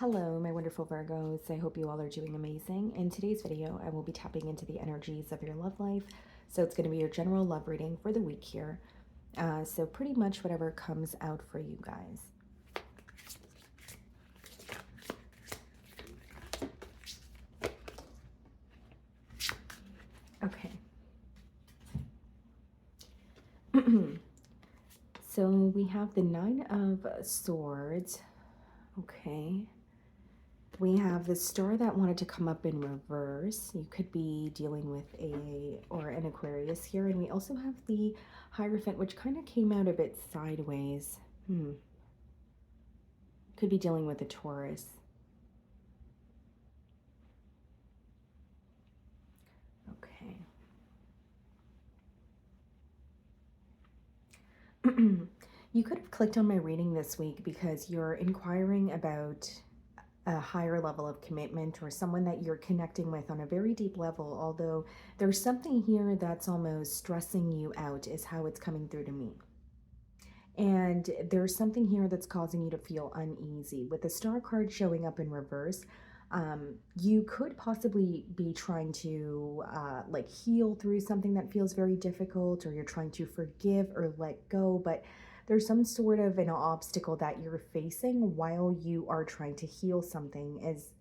Hello, my wonderful Virgos. I hope you all are doing amazing. In today's video, I will be tapping into the energies of your love life. So it's going to be your general love reading for the week here. So pretty much whatever comes out for you guys. Okay. So we have the Nine of Swords. Okay. We have the star that wanted to come up in reverse. You could be dealing with an Aquarius here. And we also have the Hierophant, which kind of came out a bit sideways. Could be dealing with a Taurus. Okay. You could have clicked on my reading this week because you're inquiring about a higher level of commitment or someone that you're connecting with on a very deep level, although there's something here that's almost stressing you out is how it's coming through to me. And there's something here that's causing you to feel uneasy. With the star card showing up in reverse, you could possibly be trying to like heal through something that feels very difficult, or you're trying to forgive or let go, but there's some sort of an obstacle that you're facing while you are trying to heal something is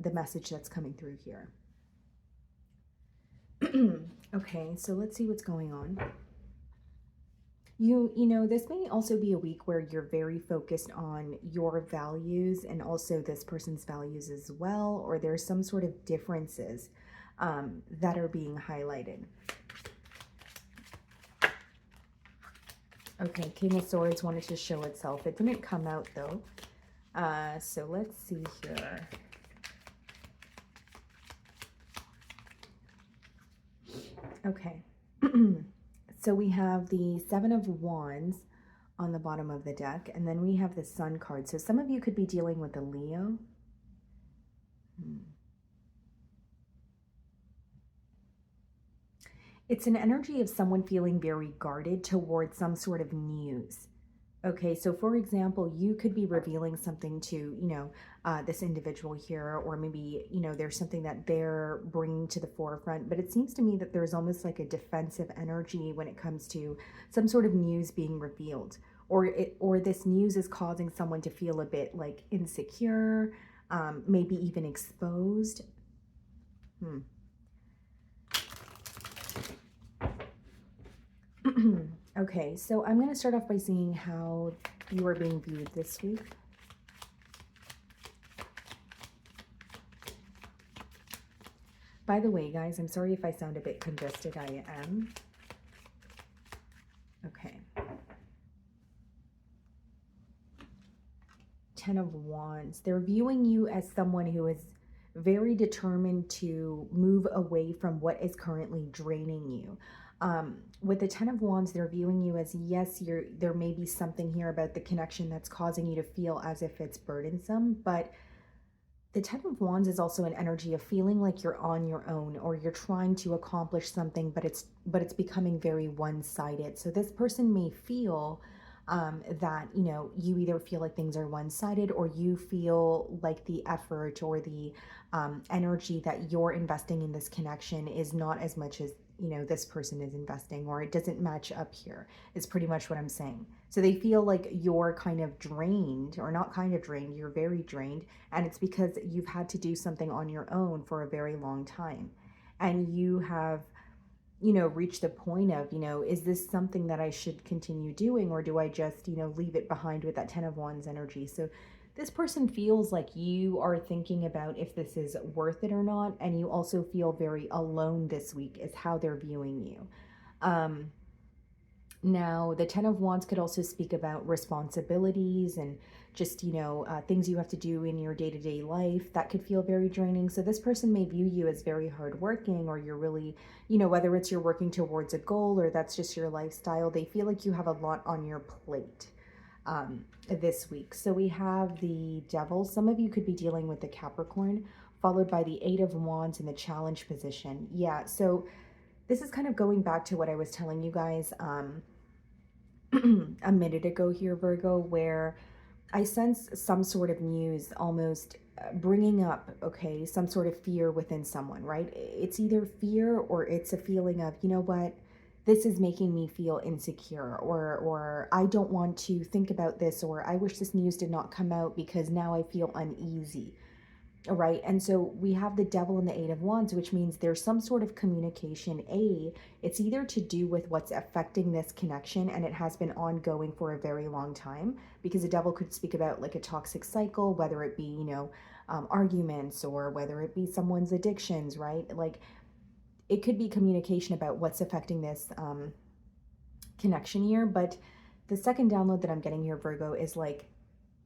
the message that's coming through here. Okay, so let's see what's going on. You know, this may also be a week where you're very focused on your values and also this person's values as well, or there's some sort of differences that are being highlighted. Okay, King of Swords wanted to show itself. It didn't come out though. So let's see here. Okay. So we have the Seven of Wands on the bottom of the deck, and then we have the Sun card. So some of you could be dealing with a Leo. It's an energy of someone feeling very guarded towards some sort of news. Okay, so for example, you could be revealing something to, this individual here, or maybe, there's something that they're bringing to the forefront. But it seems to me that there's almost like a defensive energy when it comes to some sort of news being revealed, or this news is causing someone to feel a bit like insecure, maybe even exposed. Okay, so I'm going to start off by seeing how you are being viewed this week. By the way, guys, I'm sorry if I sound a bit congested. I am. Okay. Ten of Wands. They're viewing you as someone who is very determined to move away from what is currently draining you. With the Ten of Wands, they're viewing you as, yes, there may be something here about the connection that's causing you to feel as if it's burdensome, but the Ten of Wands is also an energy of feeling like you're on your own, or you're trying to accomplish something, but it's becoming very one-sided. So this person may feel that, you either feel like things are one-sided, or you feel like the effort or the energy that you're investing in this connection is not as much as this person is investing, or it doesn't match up here, is pretty much what I'm saying. So they feel like you're kind of drained, or not kind of drained, you're very drained, and it's because you've had to do something on your own for a very long time, and you have reach the point of, is this something that I should continue doing, or do I just, leave it behind with that Ten of Wands energy? So this person feels like you are thinking about if this is worth it or not, and you also feel very alone this week is how they're viewing you. Now, the Ten of Wands could also speak about responsibilities and just, things you have to do in your day-to-day life that could feel very draining. So this person may view you as very hardworking, or you're really, whether it's you're working towards a goal or that's just your lifestyle, they feel like you have a lot on your plate this week. So we have the Devil. Some of you could be dealing with the Capricorn, followed by the Eight of Wands in the challenge position. Yeah, so this is kind of going back to what I was telling you guys a minute ago here, Virgo, where I sense some sort of news almost bringing up, okay, some sort of fear within someone, right? It's either fear or it's a feeling of, you know what, this is making me feel insecure, or I don't want to think about this, or I wish this news did not come out because now I feel uneasy. Right. And so we have the devil and the eight of wands, which means there's some sort of communication. It's either to do with what's affecting this connection, and it has been ongoing for a very long time, because the devil could speak about like a toxic cycle, whether it be, arguments, or whether it be someone's addictions, right? Like it could be communication about what's affecting this connection here. But the second download that I'm getting here, Virgo, is like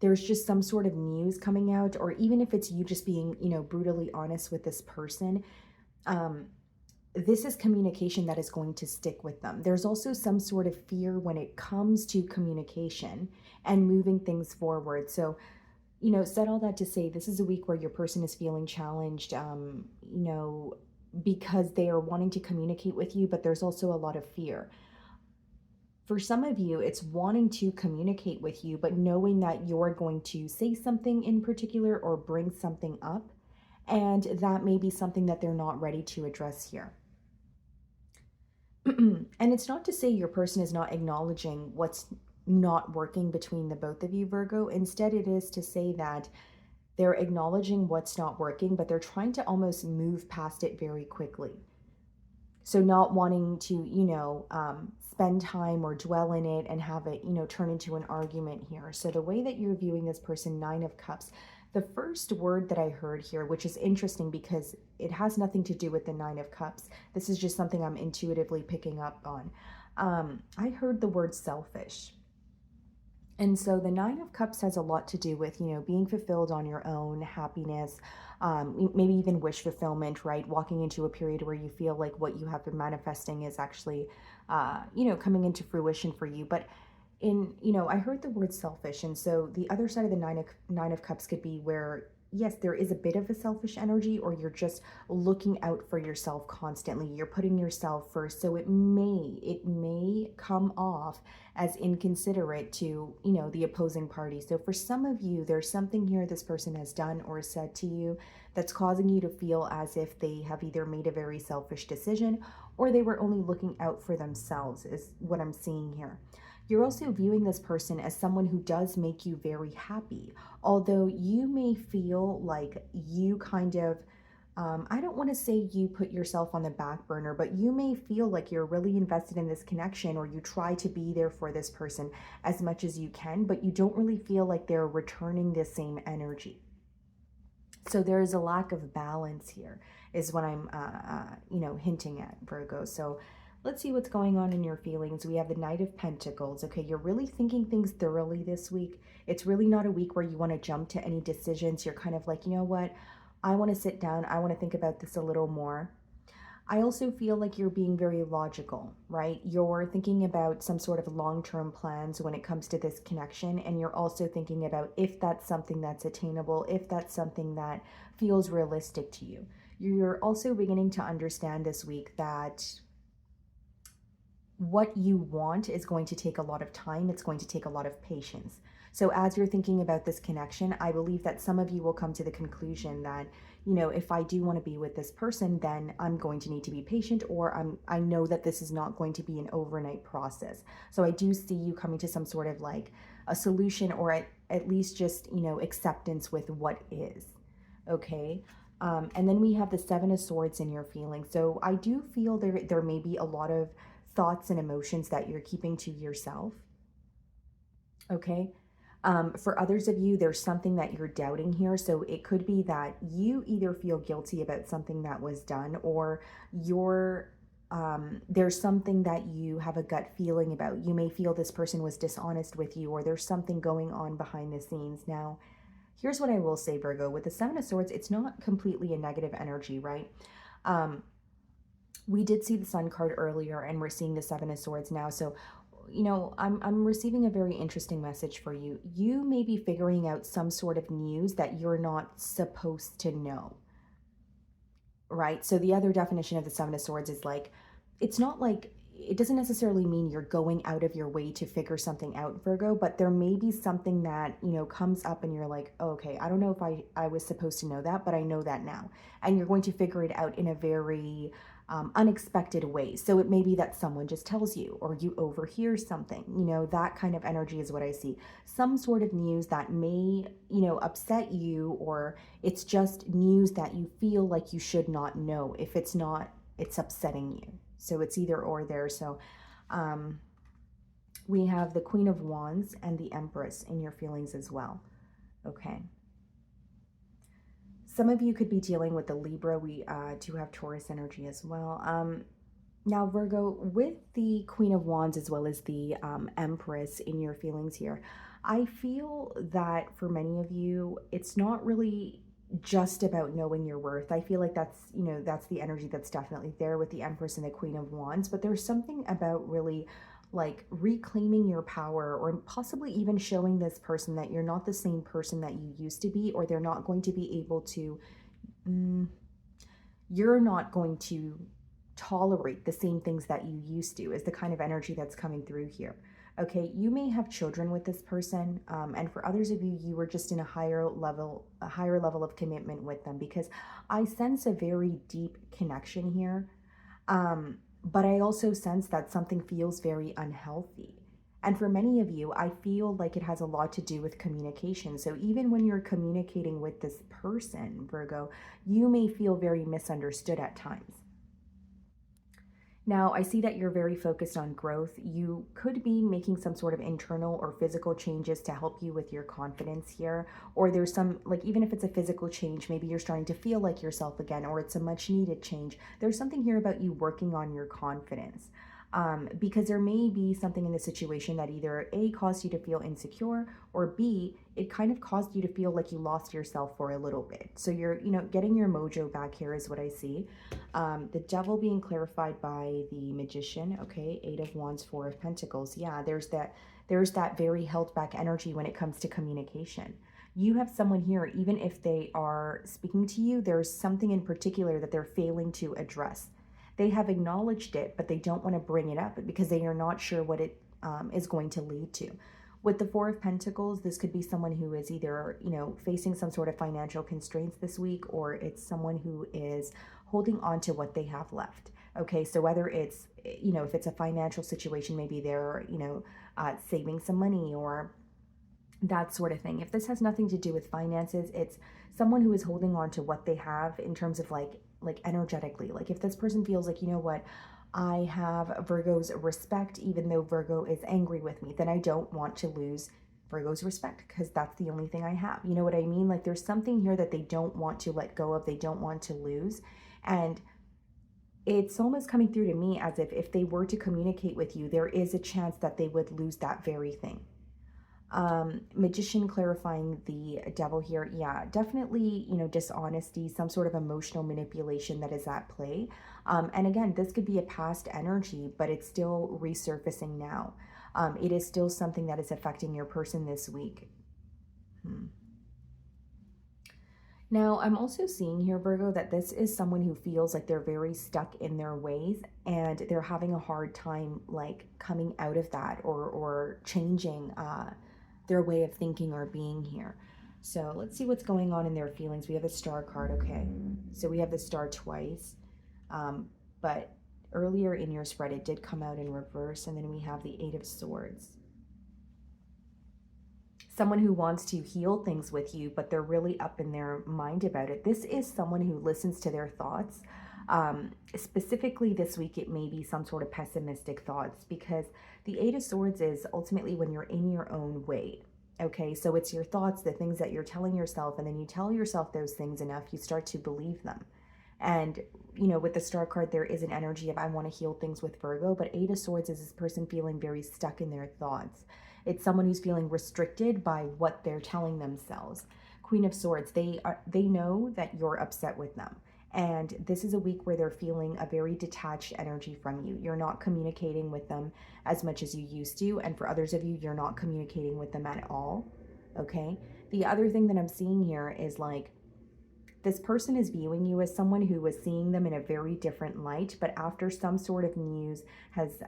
there's just some sort of news coming out, or even if it's you just being, brutally honest with this person, um, this is communication that is going to stick with them. There's also some sort of fear when it comes to communication and moving things forward. So, said all that to say, this is a week where your person is feeling challenged, because they are wanting to communicate with you, but there's also a lot of fear. For some of you, it's wanting to communicate with you, but knowing that you're going to say something in particular or bring something up, and that may be something that they're not ready to address here. And it's not to say your person is not acknowledging what's not working between the both of you, Virgo. Instead, it is to say that they're acknowledging what's not working, but they're trying to almost move past it very quickly. So not wanting to, spend time or dwell in it and have it, turn into an argument here. So the way that you're viewing this person, Nine of Cups, the first word that I heard here, which is interesting because it has nothing to do with the Nine of Cups. This is just something I'm intuitively picking up on. I heard the word selfish. And so the Nine of Cups has a lot to do with, being fulfilled on your own, happiness, maybe even wish fulfillment, right? Walking into a period where you feel like what you have been manifesting is actually, coming into fruition for you. But I heard the word selfish. And so the other side of the Nine of Cups could be where, yes, there is a bit of a selfish energy, or you're just looking out for yourself constantly. You're putting yourself first. So it may come off as inconsiderate to, the opposing party. So for some of you, there's something here this person has done or said to you that's causing you to feel as if they have either made a very selfish decision, or they were only looking out for themselves, is what I'm seeing here. You're also viewing this person as someone who does make you very happy, although you may feel like you kind of, I don't want to say you put yourself on the back burner, but you may feel like you're really invested in this connection, or you try to be there for this person as much as you can, but you don't really feel like they're returning the same energy. So there is a lack of balance here, is what I'm, hinting at, Virgo. So let's see what's going on in your feelings. We have the Knight of Pentacles. Okay, you're really thinking things thoroughly this week. It's really not a week where you want to jump to any decisions. You're kind of like, you know what? I want to sit down. I want to think about this a little more. I also feel like you're being very logical, right? You're thinking about some sort of long-term plans when it comes to this connection, and you're also thinking about if that's something that's attainable, if that's something that feels realistic to you. You're also beginning to understand this week that what you want is going to take a lot of time. It's going to take a lot of patience. So as you're thinking about this connection, I believe that some of you will come to the conclusion that, if I do want to be with this person, then I'm going to need to be patient, or I know that this is not going to be an overnight process. So I do see you coming to some sort of like a solution, or at least just, acceptance with what is. Okay. And then we have the Seven of Swords in your feelings. So I do feel there may be a lot of thoughts and emotions that you're keeping to yourself. Okay. For others of you, there's something that you're doubting here. So it could be that you either feel guilty about something that was done, or there's something that you have a gut feeling about. You may feel this person was dishonest with you, or there's something going on behind the scenes. Now, here's what I will say, Virgo. With the Seven of Swords, it's not completely a negative energy, right? We did see the Sun card earlier, and we're seeing the Seven of Swords now. So, I'm receiving a very interesting message for you. You may be figuring out some sort of news that you're not supposed to know, right? So the other definition of the Seven of Swords is like, it's not like it doesn't necessarily mean you're going out of your way to figure something out, Virgo, but there may be something that, comes up and you're like, oh, okay, I don't know if I was supposed to know that, but I know that now. And you're going to figure it out in a very unexpected way. So it may be that someone just tells you, or you overhear something, that kind of energy is what I see. Some sort of news that may, upset you, or it's just news that you feel like you should not know. If it's not, it's upsetting you. So it's either or there. So um, we have the Queen of Wands and the Empress in your feelings as well. Okay. Some of you could be dealing with the Libra. We do have Taurus energy as well. Now, Virgo, with the Queen of Wands as well as the Empress in your feelings here, I feel that for many of you, it's not really just about knowing your worth. I feel like that's the energy that's definitely there with the Empress and the Queen of Wands, but there's something about really like reclaiming your power, or possibly even showing this person that you're not the same person that you used to be, or they're not going to be able to, you're not going to tolerate the same things that you used to, is the kind of energy that's coming through here. Okay, you may have children with this person, and for others of you, you were just in a higher level of commitment with them, because I sense a very deep connection here. But I also sense that something feels very unhealthy. And for many of you, I feel like it has a lot to do with communication. So even when you're communicating with this person, Virgo, you may feel very misunderstood at times. Now, I see that you're very focused on growth. You could be making some sort of internal or physical changes to help you with your confidence here. Or there's some, like, even if it's a physical change, maybe you're starting to feel like yourself again, or it's a much needed change. There's something here about you working on your confidence. Because there may be something in the situation that either A, caused you to feel insecure, or B, it kind of caused you to feel like you lost yourself for a little bit. So you're, getting your mojo back here is what I see. The Devil being clarified by the Magician. Okay, Eight of Wands, Four of Pentacles. Yeah, there's that very held back energy when it comes to communication. You have someone here, even if they are speaking to you, there's something in particular that they're failing to address. They have acknowledged it, but they don't want to bring it up because they are not sure what it is going to lead to. With the Four of Pentacles, this could be someone who is either, facing some sort of financial constraints this week, or it's someone who is holding on to what they have left. Okay, so whether it's, if it's a financial situation, maybe they're, saving some money or that sort of thing. If this has nothing to do with finances, it's someone who is holding on to what they have in terms of like energetically. Like if this person feels like, what, I have Virgo's respect, even though Virgo is angry with me, then I don't want to lose Virgo's respect because that's the only thing I have. You know what I mean? Like there's something here that they don't want to let go of, they don't want to lose. And it's almost coming through to me as if they were to communicate with you, there is a chance that they would lose that very thing. Magician clarifying the Devil here. Yeah, definitely, dishonesty, some sort of emotional manipulation that is at play. And again, this could be a past energy, but it's still resurfacing now. It is still something that is affecting your person this week. Now, I'm also seeing here, Virgo, that this is someone who feels like they're very stuck in their ways and they're having a hard time like coming out of that or changing their way of thinking or being here. So let's see what's going on in their feelings. We have a Star card, okay? So we have the Star twice, but earlier in your spread it did come out in reverse, and then we have the Eight of Swords. Someone who wants to heal things with you, but they're really up in their mind about it. This is someone who listens to their thoughts. Specifically this week, it may be some sort of pessimistic thoughts, because the Eight of Swords is ultimately when you're in your own way. Okay, so it's your thoughts, the things that you're telling yourself, and then you tell yourself those things enough, you start to believe them. And, with the Star card, there is an energy of I want to heal things with Virgo, but Eight of Swords is this person feeling very stuck in their thoughts. It's someone who's feeling restricted by what they're telling themselves. Queen of Swords, they know that you're upset with them. And this is a week where they're feeling a very detached energy from you. You're not communicating with them as much as you used to. And for others of you, you're not communicating with them at all. Okay. The other thing that I'm seeing here is like, This person is viewing you as someone who was seeing them in a very different light, but after some sort of news has,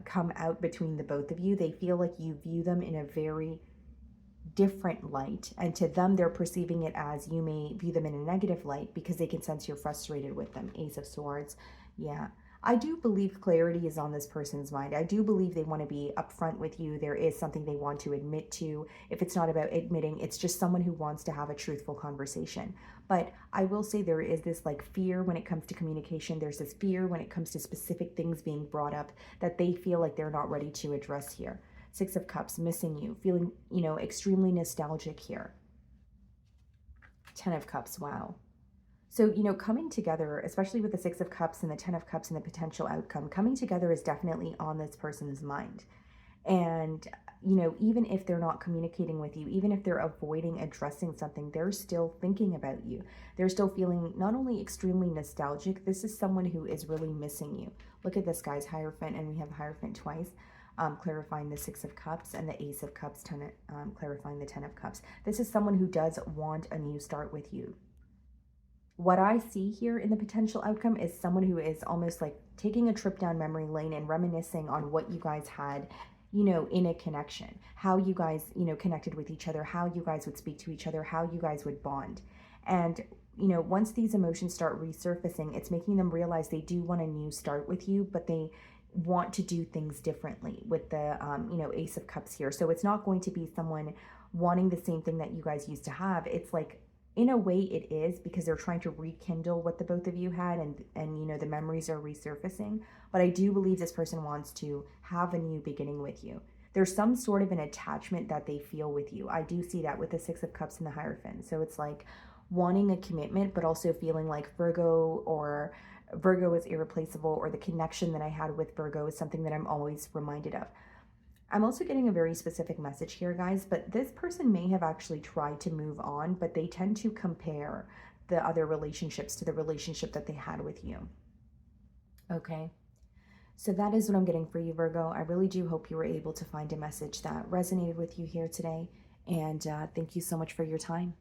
come out between the both of you, they feel like you view them in a very different light, and to them they're perceiving it as you may view them in a negative light because they can sense you're frustrated with them. Ace of Swords. Yeah, I do believe clarity is on this person's mind. I do believe they want to be upfront with you. There is something they want to admit to. If it's not about admitting, it's just someone who wants to have a truthful conversation. But I will say there is this like fear when it comes to communication. There's this fear when it comes to specific things being brought up that they feel like they're not ready to address here. Six of Cups, missing you, feeling, extremely nostalgic here. 10 of Cups, wow. So, coming together, especially with the Six of Cups and the 10 of Cups and the potential outcome, coming together is definitely on this person's mind. And, even if they're not communicating with you, even if they're avoiding addressing something, they're still thinking about you. They're still feeling not only extremely nostalgic, this is someone who is really missing you. Look at this, guys, Hierophant, and we have Hierophant twice. Clarifying the Six of Cups, and the Ace of Cups, clarifying the 10 of Cups. This is someone who does want a new start with you. What I see here in the potential outcome is someone who is almost like taking a trip down memory lane and reminiscing on what you guys had, in a connection, how you guys, connected with each other, how you guys would speak to each other, how you guys would bond. And once these emotions start resurfacing, it's making them realize they do want a new start with you, but they want to do things differently with the Ace of Cups here. So it's not going to be someone wanting the same thing that you guys used to have. It's like, in a way it is, because they're trying to rekindle what the both of you had, and the memories are resurfacing. But I do believe this person wants to have a new beginning with you. There's some sort of an attachment that they feel with you. I do see that with the Six of Cups and the Hierophant. So it's like wanting a commitment, but also feeling like Virgo is irreplaceable, or the connection that I had with Virgo is something that I'm always reminded of. I'm also getting a very specific message here, guys, but this person may have actually tried to move on, but they tend to compare the other relationships to the relationship that they had with you. Okay. So that is what I'm getting for you, Virgo. I really do hope you were able to find a message that resonated with you here today. And thank you so much for your time.